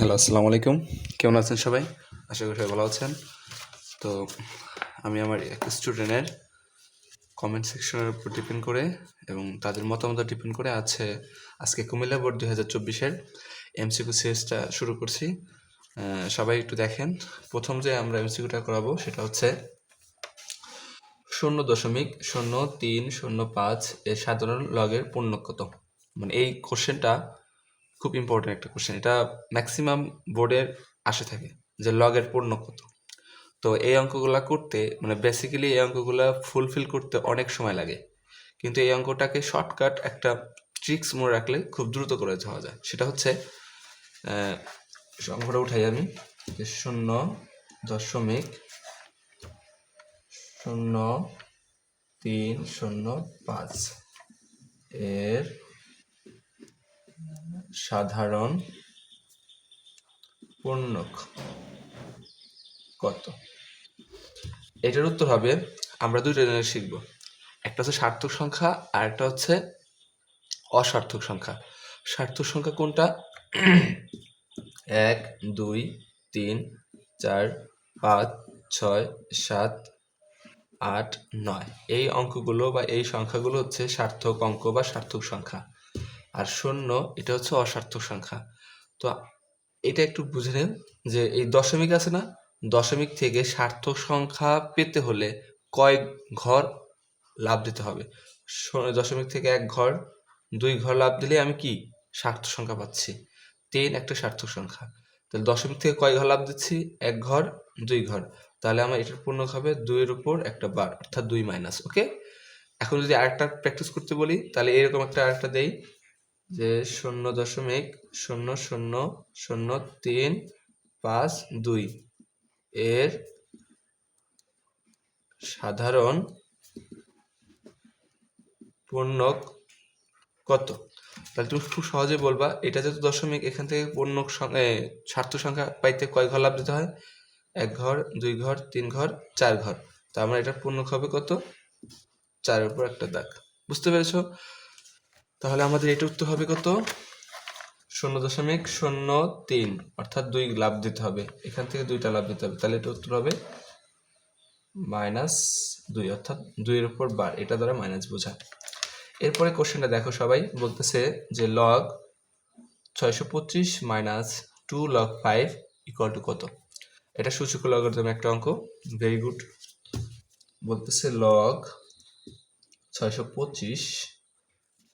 Hello, আসসালামু আলাইকুম। কেমন আছেন সবাই? আশা করি সবাই ভালো আছেন। তো আমি আমার এক স্টুডেন্টের কমেন্ট সেকশনের উপর ডিপেন্ড করে এবং তাদের মতামত ডিপেন্ড করে আজকে কুমিল্লা বোর্ড 2024-এর এমসিকিউ সিরিজটা শুরু করছি। সবাই একটু দেখেন। প্রথম যে আমরা এমসিকিউটা করাবো সেটা হচ্ছে 0.0305 এর সাধারণ লগের পূর্ণ কত। মানে এই কোশ্চেনটা খুব ইম্পর্টেন্ট একটা কোশ্চেন। এটা ম্যাক্সিমাম বোর্ডের আসে থাকে যে লগের পূর্ণ কত। তো এই অঙ্কগুলা করতে মানে বেসিক্যালি এই অঙ্কগুলা ফুলফিল করতে অনেক সময় লাগে, কিন্তু এই অঙ্কটাকে শর্টকাট একটা ট্রিক্স মনে রাখলে খুব দ্রুত করে যাওয়া যায়। সেটা হচ্ছে অঙ্কটা উঠাই আমি, 0.0305 এর সাধারণ পূর্ণক কত। এটার উত্তর হবে, আমরা দুইটা জিনিস শিখবো, একটা হচ্ছে সার্থক সংখ্যা আর একটা হচ্ছে অসার্থক সংখ্যা। সার্থক সংখ্যা কোনটা? 1, 2, 3, 4, 5, 6, 7, 8, 9 এই অঙ্কগুলো বা এই সংখ্যাগুলো হচ্ছে সার্থক অঙ্ক বা সার্থক সংখ্যা। আর 0 এটা হচ্ছে অসার্থক সংখ্যা। তো এটা একটু বুঝে নেন যে এই দশমিক আছে না, দশমিক থেকে সার্থক সংখ্যা পেতে হলে কয় ঘর লাভ দিতে হবে। দশমিক থেকে 1 ঘর 2 ঘর লাভ দিলে আমি কি সার্থক সংখ্যা পাচ্ছি। 3 একটা সার্থক সংখ্যা, তাহলে দশমিক থেকে কয় ঘর লাভ দিচ্ছি? 1 ঘর 2 ঘর, তাহলে আমার এটার পূর্ণক হবে 2 এর উপর একটা বার অর্থাৎ 2 মাইনাস। ওকে, এখন যদি আরেকটা প্র্যাকটিস করতে বলি তাহলে এরকম একটা আরেকটা দেই যে 0.0000352 এর সাধারণ পূর্ণক কত। তাহলে তুমি খুব সহজে বলবা এটা যেহেতু দশমিক, এখান থেকে পূর্ণক সার্থক সংখ্যা পাইতে কয় ঘর লাভ দিতে হয়? 1 ঘর 2 ঘর 3 ঘর 4 ঘর, তো আমার এটার পূর্ণক হবে কত? 4 উপর একটা দাগ। বুঝতে পেরেছো? তাহলে আমাদের এটা উত্তর হবে কত? 0.03 অর্থাৎ 2 লাভ দিতে হবে, এখান থেকে 2টা লাভ দিতে হবে, তাহলে এটা উত্তর হবে -2 অর্থাৎ 2 এর উপর বার, এটা দ্বারা মাইনাস বোঝায়। এরপরে কোশ্চেনটা দেখো, সবাই বলতেছে যে log 625 minus 2 log 5 equal to কত। এটা সূচক লগারিদম একটা অঙ্ক, ভেরি গুড। বলতেছে log 625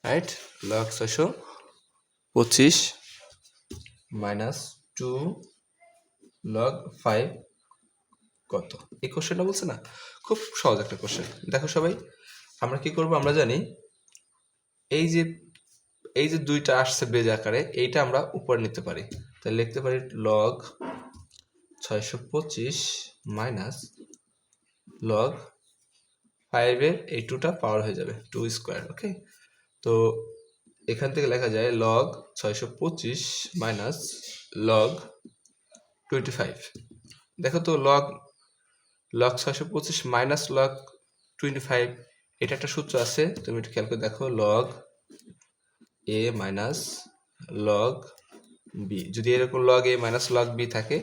right, log 625 minus 2 log 5 কত। এই কোশ্চেনটা বলছে না, খুব সহজ একটা কোশ্চেন। দেখো সবাই, আমরা কি করব, আমরা জানি এই যে 2টা আসছে বেজ আকারে, এইটা আমরা উপরে নিতে পারি, তাহলে লিখতে পারি লগ 625 মাইনাস লগ 5 এর এই 2টা পাওয়ার হয়ে যাবে 2 স্কোয়ার। ওকে, তো এখান থেকে লেখা যায় লগ 625 মাইনাস লগ 25। দেখো তো লগ 625 মাইনাস লগ 25, এটা একটা সূত্র আছে, তুমি একটু খেয়াল করে দেখো, লগ এ মাইনাস লগ বি। যদি এরকম লগ এ মাইনাস লগ বি থাকে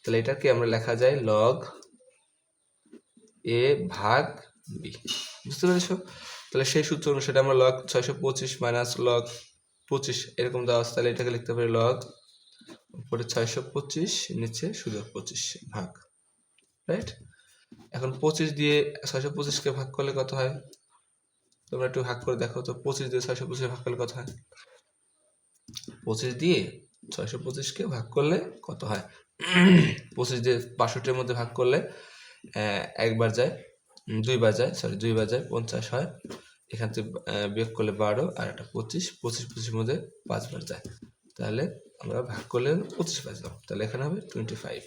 তাহলে এটাকে আমরা লেখা যায় লগ এ ভাগ বি। বুঝতে পেরেছো? তাহলে সেই সূত্র অনুসারে আমরা লগ 625 মাইনাস লগ 25 এরকম দেওয়া আছে, তাহলে এটাকে লিখতে পারি লগ উপরে 625 নিচে শুধু 25 ভাগ, রাইট। এখন 25 দিয়ে 625-কে ভাগ করলে কত হয়? তোমরা একটু ভাগ করে দেখো তো, 25 দিয়ে 625 ভাগ করলে কত হয়? 25 দিয়ে 625-কে ভাগ করলে কত হয়? 25 দিয়ে 62-এর মধ্যে ভাগ করলে একবার যায়, দুইবার যায়, 50 হয়। এখান থেকে বিয়োগ করলে 12 আর একটা 25, 25 মধ্যে 5 বার যায়, তাহলে আমরা ভাগ করলে 25 পাইলাম, তাহলে এখানে হবে 25।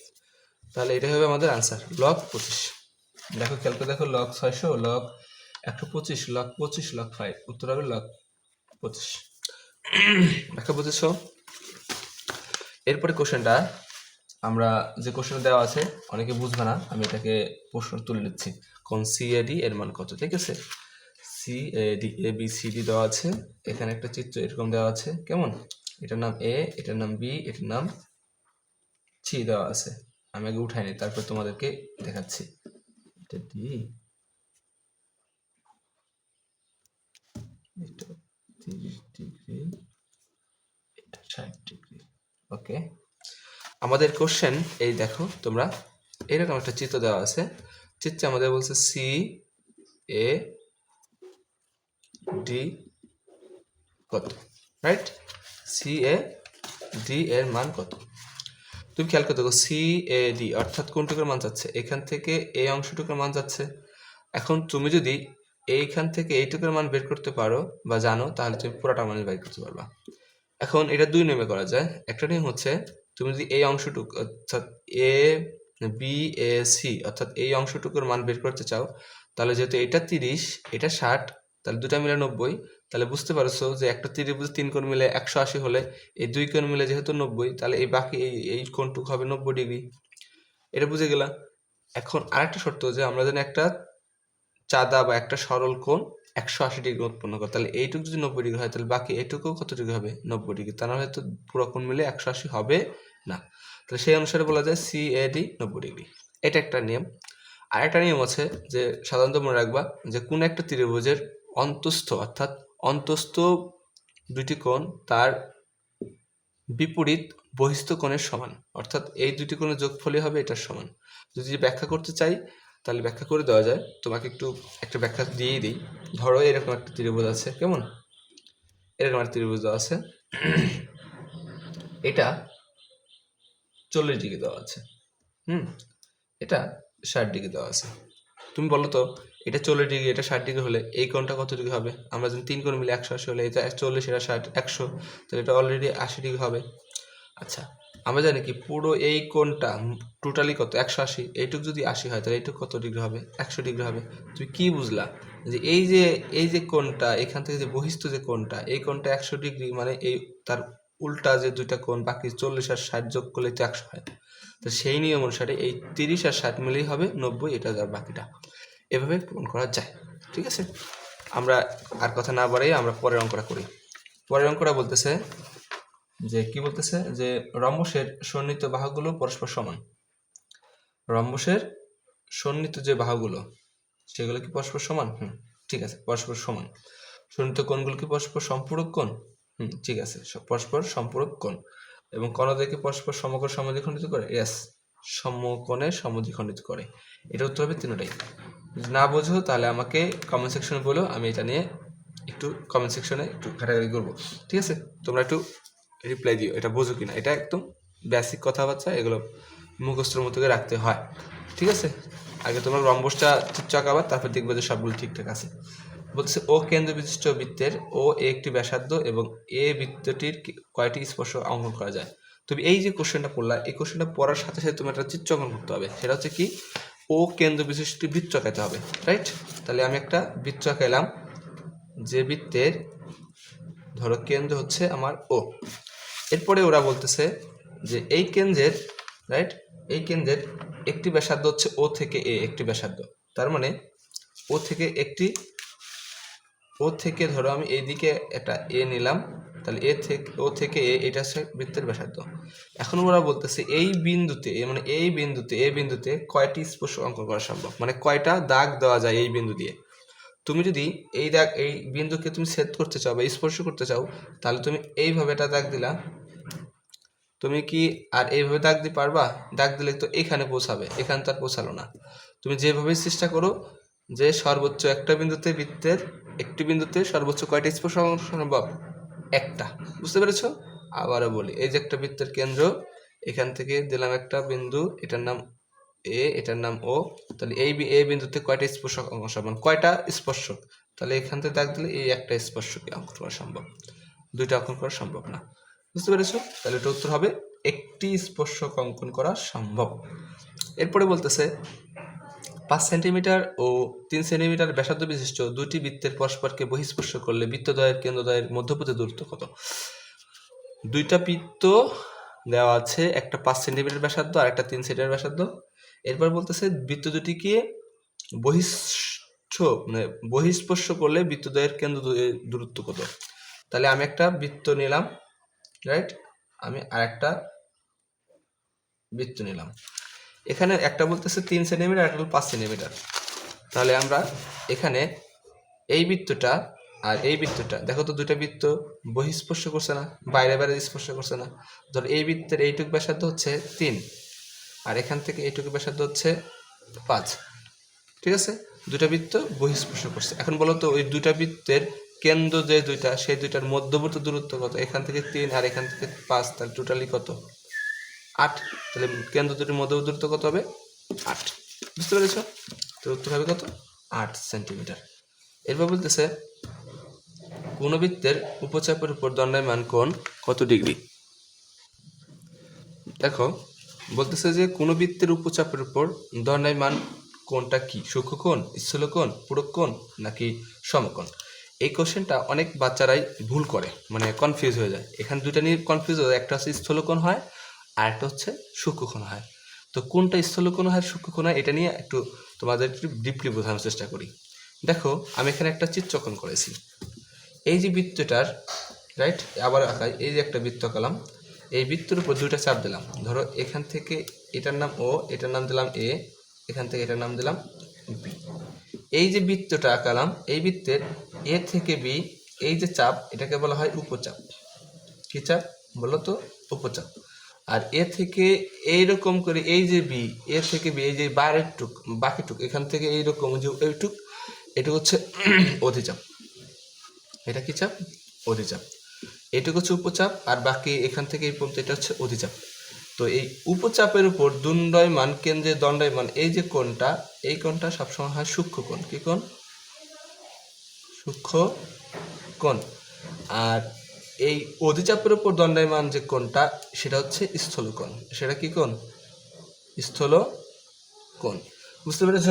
তাহলে এটা হবে আমাদের আনসার, লগ 25। দেখো খেয়াল করে দেখো, লগ 600 লগ 125 লগ 25 লগ 5, উত্তর হবে লগ 25। ব্যাখ্যা বুঝেছ? এরপরে কোশ্চেনটা, আমরা যে কোশ্চেন দেওয়া আছে অনেকে বুঝবে না, আমি এটাকে প্রশ্ন তুলে নিচ্ছি। কোন সিএডি এর মান কত? ঠিক আছে, CAD A B C D দেওয়া আছে, এখানে একটা চিত্র এরকম দেওয়া আছে, কেমন? এটার নাম এ, এটার নাম বি, এটার নাম সি দেওয়া আছে, আমি আগে উঠাই নি, তারপর তোমাদেরকে দেখাচ্ছি। এটা ডি, এটা 30 ডিগ্রি, এটা 60 ডিগ্রি। ওকে, আমাদের কোশ্চেন এই দেখো তোমরা, এরকম একটা চিত্র দেওয়া আছে। চিত্রে আমাদের বলছে সি এ ডি কত, রাইট? সি এ ডি এর মান কত? তুমি খেয়াল করে দেখো, সি এ ডি অর্থাৎ কোনটুকুর মান যাচ্ছে, এখান থেকে এই অংশটুকুর মান যাচ্ছে। এখন তুমি যদি এইখান থেকে এইটুকুর মান বের করতে পারো বা জানো, তাহলে তুমি পুরোটা মান বের করতে পারবা। এখন এটা দুই নিয়মে করা যায়। একটা নিয়ম হচ্ছে, তুমি যদি এই অংশটুকু অর্থাৎ এ বি এ সি অর্থাৎ এই অংশটুকুর মান বের করতে চাও, তাহলে যেহেতু এটা 30 এটা 60, তাহলে দুটা মিলে 90, তাহলে বুঝতে পারছো যে একটা ত্রিভুজ 3 কোণ মিলে 180 হলে এই 2 কোণ মিলে যেহেতু 90, তাহলে এই বাকি এই কোণটুকু হবে 90 ডিগ্রি। এটা বুঝে গেলা। এখন আরেকটা শর্ত, যে আমরা যেন একটা চাঁদা বা একটা সরল কোণ 180 ডিগ্রি উৎপন্ন করে, তাহলে এইটুকু যদি 90 ডিগ্রি হয়, তাহলে বাকি এইটুকু কত ডিগ্রি হবে? 90 ডিগ্রি। তা নাহলে তো পুরো কোণ মিলে 180 হবে না। তাহলে সেই অনুসারে বলা যায় সি এ ডি 90 ডিগ্রি। এটা একটা নিয়ম। আর একটা নিয়ম আছে, যে সাধারণত মনে রাখবা, যে কোন একটা ত্রিভুজের অন্তস্থ অর্থাৎ অন্তস্থ দুটি কোণ তার বিপরীত বহিস্থ কোণের সমান, অর্থাৎ এই দুটি কোণের যোগফলই হবে এটার সমান। যদি ব্যাখ্যা করতে চাই তাহলে ব্যাখ্যা করে দেওয়া যায়। তোমাকে একটু একটা ব্যাখ্যা দিয়েই দিই। ধরো এরকম একটা ত্রিভুজ আছে, কেমন? এরকম একটা ত্রিভুজ দেওয়া আছে, এটা 40 ডিগ্রি দেওয়া আছে, এটা 60 ডিগ্রি দেওয়া আছে। তুমি বলো তো, এটা 40 ডিগ্রি এটা 60 ডিগ্রি হলে এই কোণটা কত ডিগ্রি হবে? আমরা যদি 3 কোণ মিলে 180 হলে এটা 40 এটা 60 100, তাহলে এটা অলরেডি 80 ডিগ্রি হবে। আচ্ছা, আমরা জানি কি পুরো এই কোণটা টোটালি কত? 180। এইটুক যদি 80 হয়, তাহলে এইটুক কত ডিগ্রি হবে? 100 ডিগ্রি হবে। তুমি কি বুঝলা? যে এই যে কোণটা এখান থেকে যে বহিস্থ যে কোণটা, এই কোণটা 100 ডিগ্রি, মানে এই তার উল্টা যে দুইটা কোণ বাকি 40 আর 60 যোগ করলে তো 100 হয়। তো সেই নিয়ম অনুসারে এই 30 আর 60 মিলেই হবে 90, এটা যার বাকিটা। এভাবে পূরণ করা যায়। ঠিক আছে, আমরা আর কথা না বাড়াই আমরা পরের অঙ্কটা করি। পরের অঙ্কটা বলতেছে যে কি বলতেছে, যে রম্বসের সন্নিহিত বাহুগুলো পরস্পর সমান। রম্বসের সন্নিহিত যে বাহুগুলো সেগুলো কি পরস্পর সমান? ঠিক আছে, পরস্পর সমান। সন্নিহিত কোণগুলো কি পরস্পর সম্পূরক কোণ? ঠিক আছে, পরস্পর সম্পূরক কোণ। এবং কোণাদ্বয়কে পরস্পর সমকোণ সমদ্বিখণ্ডিত করে? ইয়েস, সমকোণে সমদ্বিখণ্ডিত করে। এটা উত্তর হবে তিনটাই। যদি না বোঝো তাহলে আমাকে কমেন্ট সেকশনে বলো, আমি এটা নিয়ে একটু কমেন্ট সেকশনে একটু ঘাটাঘাটি করবো। ঠিক আছে, তোমরা একটু রিপ্লাই দিও এটা বোঝো কিনা। এটা একদম বেসিক কথাবার্তা, এগুলো মুখস্থের মতো করে রাখতে হয়। ঠিক আছে, আগে তোমরা রম্বসটা চিত্র আঁকাবা, তারপর দেখবে যে সবগুলো ঠিকঠাক আছে। বলছে ও কেন্দ্র বিশিষ্ট বৃত্তের ও একটি ব্যাসার্ধ এবং এ বৃত্তটির কয়টি স্পর্শ অঙ্কন করা যায়। তুমি এই যে কোশ্চেনটা পড়লা, এই কোশ্চেনটা পড়ার সাথে সাথে তুমি একটা চিত্র অঙ্কন করতে হবে। সেটা হচ্ছে কি, ও কেন্দ্র বিশিষ্ট বৃত্ত আঁকাতে হবে, রাইট? তাহলে আমি একটা বৃত্ত আঁকাইলাম, যে বৃত্তের ধরো কেন্দ্র হচ্ছে আমার ও। এরপরে ওরা বলতেছে যে এই কেন্দ্রের, রাইট, এই কেন্দ্রের একটি ব্যাসার্ধ হচ্ছে ও থেকে এ একটি ব্যাসার্ধ। তার মানে ও থেকে ধরো আমি এইদিকে একটা এ নিলাম, তাহলে ও থেকে এ, এটা হচ্ছে বৃত্তের ব্যাসার্ধ। এখন ওরা বলতেছে এই বিন্দুতে, মানে এই বিন্দুতে কয়টি স্পর্শ অঙ্কন করা সম্ভব, মানে কয়টা দাগ দেওয়া যায় এই বিন্দু দিয়ে। তুমি যদি এই বিন্দুকে তুমি ছেদ করতে চাও বা স্পর্শ করতে চাও, তাহলে তুমি এইভাবে একটা দাগ দিলা। তুমি কি আর এইভাবে দাগ দিতে পারবা? দাগ দিলে তো এখানে পৌঁছাবে, এখানে তো আর পৌঁছালো না। তুমি যেভাবে চেষ্টা করো যে সর্বোচ্চ একটা বিন্দুতে, বৃত্তের একটি বিন্দুতে সর্বোচ্চ কয়টা স্পর্শ সম্ভব? একটা। বুঝতে পেরেছো? আবারও বলি, এই যে একটা বৃত্তের কেন্দ্র, এখান থেকে দিলাম একটা বিন্দু, এটার নাম এ, এটার নাম ও। তাহলে এই বিন্দুতে কয়টা স্পর্শক অঙ্কন সম্ভব? কয়টা স্পর্শক? তাহলে এখান থেকে দাগ দিলে এই একটা স্পর্শকে অঙ্কন করা সম্ভব, দুইটা অঙ্কন করা সম্ভব না। বুঝতে পেরেছো? তাহলে এটা উত্তর হবে একটি স্পর্শক অঙ্কন করা সম্ভব। এরপরে বলতেছে 5 সেন্টিমিটার ও 3 সেন্টিমিটার ব্যাসার্ধ বিশিষ্ট দুটি বৃত্তের পরস্পরকে বহিঃস্পর্শ করলে বৃত্তদ্বয়ের কেন্দ্রদ্বয়ের মধ্যবর্তী দূরত্ব কত? দুইটা বৃত্ত দেওয়া আছে, একটা 5 সেন্টিমিটার ব্যাসার্ধ আর একটা 3 সেন্টিমিটার ব্যাসার্ধ। এরপর বলতেছে বৃত্ত দুটিকে বহিঃস্পর্শ করলে বৃত্তদ্বয়ের কেন্দ্র দূরত্ব কত? তাহলে আমি একটা বৃত্ত নিলাম, রাইট, আমি আরেকটা বৃত্ত নিলাম। এখানে একটা বলতেছে 3 সেন্টিমিটার, একটা 5 সেন্টিমিটার। তাহলে আমরা এখানে এই বৃত্তটা আর এই বৃত্তটা দেখো তো, দুইটা বৃত্ত বহিঃস্পর্শ করছে না, বাইরে বাইরে স্পর্শ করছে না। ধর এই বৃত্তের এইটুক ব্যাসার্ধ হচ্ছে 3, আর এখান থেকে এইটুকু ব্যাসার্ধ হচ্ছে 5। ঠিক আছে, দুটা বৃত্ত বহিঃস্পর্শ করছে। এখন বলো তো ওই দুইটা বৃত্তের কেন্দ্র যে দুইটা, সেই দুইটার মধ্যবর্তী দূরত্ব কত? এখান থেকে 3 আর এখান থেকে 5, তাহলে টোটালি কত? 8। তাহলে কেন্দ্র দুটির মধ্যবর্তী দূরত্ব কত হবে? 8। বুঝতে পেরেছ? তো উত্তর হবে কত? 8 সেন্টিমিটার। এরপর বলতেছে কোন বৃত্তের উপচাপের উপর দণ্ডায়মান কোণ কত ডিগ্রি? দেখো বলতেছে যে কোন বৃত্তের উপচাপের উপর দণ্ডায়মান কোণটা কি? সূক্ষ্মকোণ, স্থূলকোণ, পূরককোণ নাকি সমকোণ? এই কোশ্চেনটা অনেক বাচ্চারাই ভুল করে, মানে কনফিউজ হয়ে যায়। এখানে দুটা নিয়ে কনফিউজ হয়ে যায়, একটা হচ্ছে স্থূলকোণ হয় আর একটা হচ্ছে সূক্ষ্মকোণ হয়। তো কোনটা স্থূলকোণ হয়, সূক্ষ্মকোণ হয়, এটা নিয়ে একটু তোমাদের একটু ডিপলি বোঝানোর চেষ্টা করি। দেখো আমি এখানে একটা চিত্রকোণ করেছি। এই যে বৃত্তটার রাইট, আবার আঁকাই, এই যে একটা বৃত্ত আঁকালাম, এই বৃত্তের উপর দুইটা চাপ দিলাম। ধরো এখান থেকে এটার নাম ও, এটার নাম দিলাম এ, এখান থেকে এটার নাম দিলাম বি। এই যে বৃত্তটা আঁকালাম, এই বৃত্তের এ থেকে বি এই যে চাপ, এটাকে বলা হয় উপচাপ। কি চাপ বলো তো? উপচাপ। আর এ থেকে এইরকম করে এই যে বি, এ থেকে বি এই যে বাইরের টুক, বাকি টুক এখান থেকে এইরকম যে এইটুক, এটা হচ্ছে অধিচাপ। এটা কি চাপ? অধিচাপ। এটুকু হচ্ছে উপচাপ, আর বাকি এখান থেকে এই পর্যন্ত এটা হচ্ছে অধিচাপ। তো এই উপচাপের উপর দণ্ডায়মান কেন্দ্রে দণ্ডায়মান এই যে কোণটা, এই কোণটা সবসময় হয় সূক্ষ্ম কোণ। কি কোণ? সূক্ষ্ম কোণ। আর এই অধিচাপের উপর দণ্ডায়মান যে কোণটা, সেটা হচ্ছে স্থূল কোণ। সেটা কি কোণ? স্থূল কোণ। বুঝতে পেরেছ?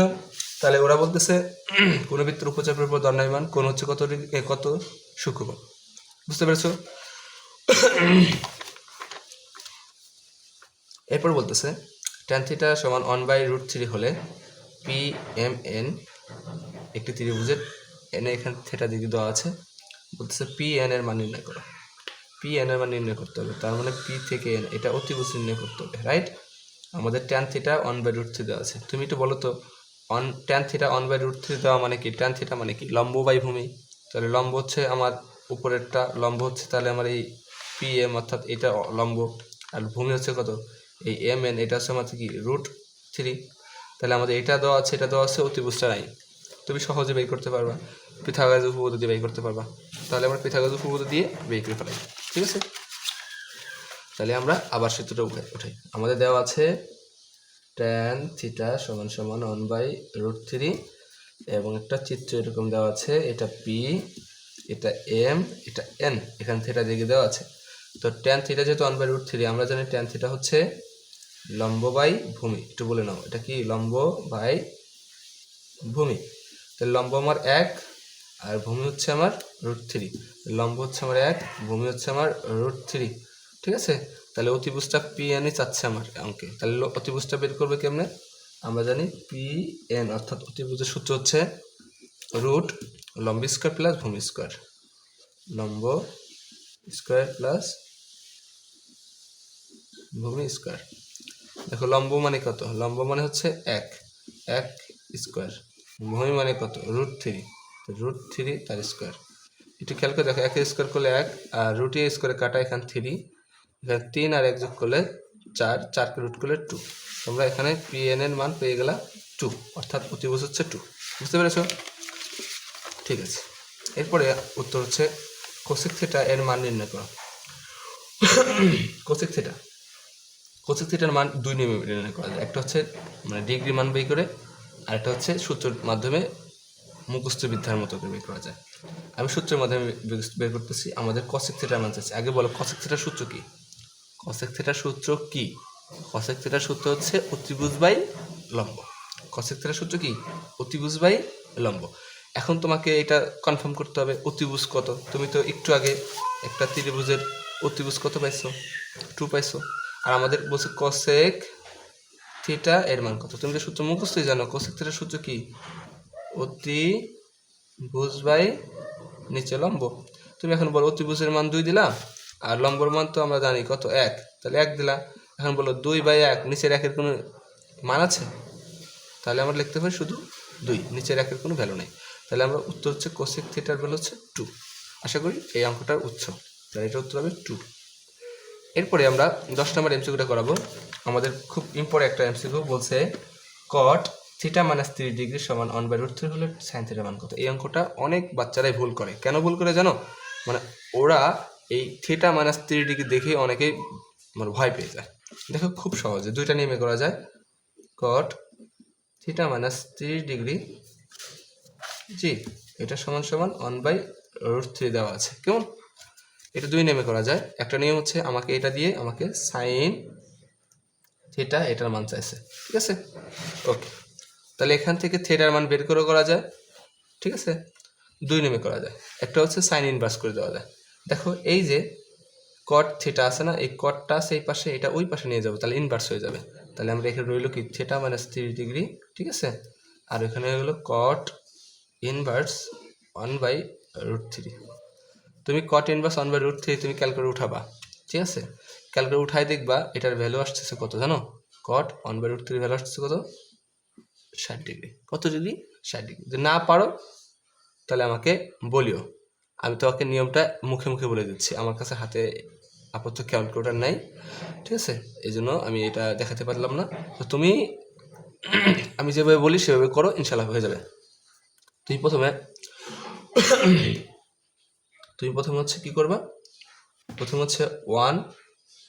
তাহলে ওরা বলতেছে কোন বৃত্তের উপচাপের উপর দণ্ডায়মান কোণ হচ্ছে কত ডিগ্রি, কত সূক্ষ্ম কোণ। বুঝতে পেরেছো? এরপর বলতেছে tan থিটা সমান 1/√3 হলে পি এম এন একটি ত্রিভুজের এন, এখানে থিটা ডিগ্রি দেওয়া আছে। বলতেছে পি এন এর মান নির্ণয় করো। পি এন এর মান নির্ণয় করতে হবে, তার মানে পি থেকে এন, এটা অতিভুজ নির্ণয় করতে হবে, রাইট? আমাদের tan থিটা 1/√3 দেওয়া আছে। তুমি একটু বলো তো, tan থিটা 1/√3 দেওয়া মানে কি? tan থিটা মানে কি? লম্ব বাই ভূমি। তাহলে লম্ব হচ্ছে আমার উপরেরটা, লম্ব হচ্ছে তাহলে আমার এই পি এম, অর্থাৎ এটা লম্ব, আর ভূমি হচ্ছে কত? এই এম এন, এটা হচ্ছে আমাদের কি? √3। তাহলে আমাদের এটা দেওয়া আছে, এটা দেওয়া আছে, অতিভুজটা নাই। তুমি সহজে বের করতে পারবা, পিথাগোরাস উপপাদ্য দিয়ে বের করতে পারবা। তাহলে আমরা পিথাগোরাস উপপাদ্য দিয়ে বের করে ফেলাই, ঠিক আছে? তাহলে আমরা আবার সূত্রটা উঠাই। আমাদের দেওয়া আছে tan থিটা সমান সমান 1/√3, এবং একটা চিত্র এরকম দেওয়া আছে, এটা পি, এটা এম, এটা এন, এখানে থিটা দিকে দেওয়া আছে। তো tan থিটা যেহেতু 1/√3, আমরা জানি tan থিটা হচ্ছে লম্ব বাই ভূমি। একটু বলে নাও, এটা কি? লম্ব বাই ভূমি। তাহলে লম্ব আমার 1 আর ভূমি হচ্ছে আমার √3। লম্ব হচ্ছে আমার 1, ভূমি হচ্ছে আমার √3, ঠিক আছে? তাহলে অতিভুজটা পি এনই চাচ্ছে আমার অঙ্কে। তাহলে অতিভুজটা বের করবে কেমনে? আমরা জানি পি এন, অর্থাৎ অতিভুজের সূত্র হচ্ছে রুট লম্ব স্কোয়ার প্লাস ভূমি স্কোয়ার, লম্ব স্কোয়ার প্লাস ভূমি স্কোয়ার। দেখো লম্ব মানে কত? লম্ব মানে হচ্ছে 1 স্কোয়ার, ভূমি মানে কত? √3, √3 তার স্কোয়ার। একটু খেয়াল করে দেখো, 1 স্কোয়ার করলে 1, আর √3 স্কোয়ারে কাটা, এখানে 3, এখানে 3 আর 1 যোগ করলে 4, 4কে রুট করলে 2। তোমরা এখানে পি এন এর মান পেয়ে গেলা 2, অর্থাৎ অতিভুজ হচ্ছে 2। বুঝতে পেরেছো? ঠিক আছে। এরপরে উত্তর হচ্ছে কোসেক থিটা এর মান নির্ণয় করো। কোসেক থিটা, কোসেক থিটার মান দুই নিয়মে নির্ণয় করা যায়। একটা হচ্ছে মানে ডিগ্রি মান বের করে, আর একটা হচ্ছে সূত্রের মাধ্যমে মুখস্থ বিদ্যার মতো করে বের করা যায়। আমি সূত্রের মাধ্যমে বের করতেছি। আমাদের কোসেক থিটার মান চাচ্ছি। আগে বলো কোসেক থিটার সূত্র কি? কোসেক থিটার সূত্র কি? কোসেক থিটার সূত্র হচ্ছে অতিভুজ বাই লম্ব। কোসেক থিটার সূত্র কি? অতিভুজ বাই লম্ব। এখন তোমাকে এটা কনফার্ম করতে হবে অতিভুজ কত। তুমি তো একটু আগে একটা ত্রিভুজের অতিভুজ কত পাইছো? 2 পাইছো। আর আমাদের বলছে কোসেক থিটা এর মান কত। তুমি তো সূত্র মুখস্থই জানো। কোসেক থিটার সূত্র কি? অতিভুজ বাই নিচে লম্ব। তুমি এখন বলো অতিভুজের মান 2 দিলা, আর লম্বর মান তো আমরা জানি কত? 1, তাহলে 1 দিলা। এখন বলো 2/1 নিচের একের কোনো মান আছে? তাহলে আমরা লিখতে পারি শুধু 2, নিচের একের কোনো ভ্যালু নেই। তাহলে আমরা উত্তর হচ্ছে কোসেক থিটার ভ্যালু হচ্ছে 2। আশা করি এই অঙ্কটার উৎস, তাহলে এটা উত্তর হবে 2। এরপরে আমরা 10 নম্বর এমসিকিউটা করাবো। আমাদের খুব ইম্পর্টেন্ট একটা এমসিকিউ বলছে কট থিটা মাইনাস 3 ডিগ্রি সমান 1/√3 হলে সাইন থিটার মান কত? এই অঙ্কটা অনেক বাচ্চারাই ভুল করে। কেন ভুল করে জানো? মানে ওরা এই থিটা মাইনাস 3 ডিগ্রি দেখে অনেকেই মানে ভয় পেয়ে যায়। দেখো খুব সহজে দুইটা নিয়মে করা যায়। কট থিটা মাইনাস 3 ডিগ্রি জি এটা সমান সমান 1/√3 দেওয়া আছে, কেমন? এটা দুই নিয়মে করা যায়। একটা নিয়ম হচ্ছে আমাকে এটা দিয়ে আমাকে সাইন থিটা এটার মান চাইছে, ঠিক আছে? ওকে, তাহলে এখান থেকে থিটার মান বের করে করা যায়, ঠিক আছে? দুই নিয়মে করা যায়। একটা হচ্ছে সাইন ইনভার্স করে দেওয়া যায়। দেখো এই যে কট থিটা আছে না, এই কটটা আছে এই পাশে, এটা ওই পাশে নিয়ে যাবো, তাহলে ইনভার্স হয়ে যাবে। তাহলে আমরা এখানে রইল কি থিটা মাইনাস 3 ডিগ্রি, ঠিক আছে? আর এখানে হয়ে গেলো কট ইনভার্স 1/√3। তুমি কট ইনভার্স 1/√3 তুমি ক্যালকুলেটর উঠাবা, ঠিক আছে? ক্যালকুলেটর উঠাই দেখবা এটার ভ্যালু আসতেছে কত জানো? কট 1/√3 ভ্যালু আসতেছে কত? 60 ডিগ্রি। কত ডিগ্রি? 60 ডিগ্রি। যদি না পারো তাহলে আমাকে বলিও, আমি তোমাকে নিয়মটা মুখে মুখে বলে দিচ্ছি। আমার কাছে হাতে আপাতত ক্যালকুলেটর নাই, ঠিক আছে? এই জন্য আমি এটা দেখাতে পারলাম না। তো তুমি আমি যেভাবে বলি সেভাবে করো, ইনশাল্লাহ হয়ে যাবে। তুমি প্রথমে হচ্ছে কি করবা? প্রথমে হচ্ছে 1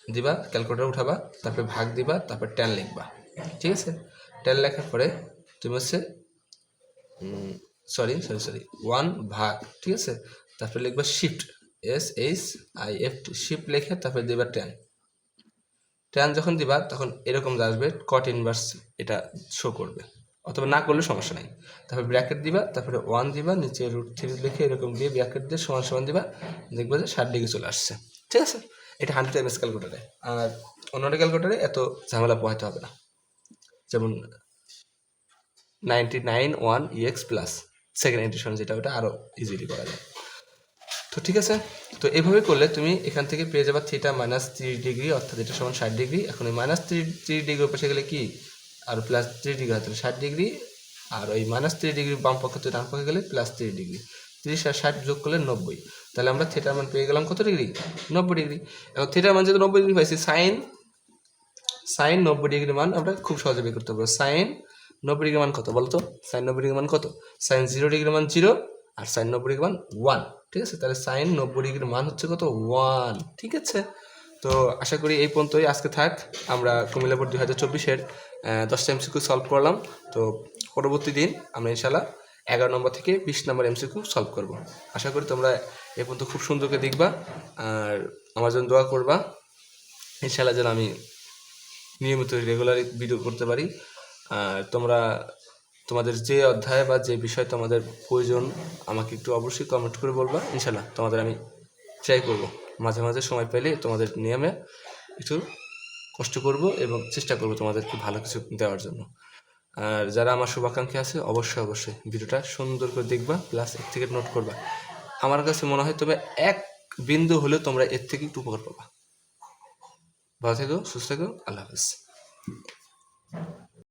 দিবা, ক্যালকুলেটর উঠাবা, তারপরে ভাগ দিবা, তারপর 10 লিখবা, ঠিক আছে? 10 লেখার পরে তুমি হচ্ছে সরি 1 ভাগ, ঠিক আছে? তারপরে লিখবা শিফট SHIFT, শিফট লিখে তারপরে দিবা 10 যখন দিবা তখন এরকম আসবে কট ইনভার্স, এটা শো করবে, অথবা না করলে সমস্যা নাই। তারপরে ব্র্যাকেট দিবা, তারপরে 1 দিবা, নিচে √3 লিখে এরকম দিয়ে ব্র্যাকেট দিয়ে সমান সমান দিবা, দেখবা যে 60 ডিগ্রি চলে আসছে, ঠিক আছে? এটা 100 MS ক্যালকুলেটারে। আর অন্য ক্যালকুলেটারে এত ঝামেলা পোহাতে হবে না। যেমন 99(1)EX প্লাস সেকেন্ড এডিশন যেটা, ওটা আরও ইজিলি করা যায়। তো ঠিক আছে, তো এভাবে করলে তুমি এখান থেকে পেয়ে যাবা থিটা মাইনাস 3 ডিগ্রি, অর্থাৎ এটা সমান 60 ডিগ্রি। এখন ওই মাইনাস 3 ডিগ্রি পাশে গেলে কি আর প্লাস 3 ডিগ্রি হয়, তাহলে 60 ডিগ্রি। আর ওই মাইনাস 3 ডিগ্রি বাম পক্ষ থেকে ডান পক্ষে গেলে প্লাস 3 ডিগ্রি। 30 আর 60 যোগ করলে 90। তাহলে আমরা থিটার মান পেয়ে গেলাম কত ডিগ্রি? 90 ডিগ্রি। এখন থিটার মান যেহেতু 90 ডিগ্রি পাইছি, সাইন 90 ডিগ্রি মান আমরা খুব সহজে বের করতে পারবো। সাইন 90 ডিগ্রি মান কত বলতো? সাইন 90 ডিগ্রি মান কত? সাইন 0 ডিগ্রি মান 0, আর সাইন 90 ডিগ্রি মান 1, ঠিক আছে? তাহলে সাইন 90 ডিগ্রির মান হচ্ছে কত? 1, ঠিক আছে? তো আশা করি এই পর্যন্তই আজকে থাক। আমরা কুমিল্লা বোর্ড 2024-এর 10টা এমসিকিউ সলভ করলাম। তো পরবর্তী দিন আমরা ইনশাল্লাহ 11 নম্বর থেকে 20 নম্বর এমসিকিউ সলভ করব। আশা করি তোমরা এ পর্যন্ত খুব সুন্দর করে দেখবা আর আমার জন্য দোয়া করবা, ইনশাল্লাহ যেন আমি নিয়মিত রেগুলারই ভিডিও করতে পারি। আর তোমাদের যে অধ্যায় বা যে বিষয় তোমাদের প্রয়োজন আমাকে একটু অবশ্যই কমেন্ট করে বলবা। ইনশাল্লাহ তোমাদের আমি ট্রাই করব, মাঝে মাঝে সময় পেলে তোমাদের নিয়মে একটু কষ্ট করব এবং চেষ্টা করব তোমাদেরকে ভালো কিছু দেওয়ার জন্য। আর যারা আমার শুভাকাঙ্ক্ষী আছে অবশ্যই ভিডিওটা সুন্দর করে দেখবা, প্লাস এর থেকে নোট করবা। আমার কাছে মনে হয় তবে এক বিন্দু হলেও তোমরা এর থেকে একটু উপকার পাবা। ভালো থেকো, সুস্থ থেকো, আল্লাহ হাফেজ।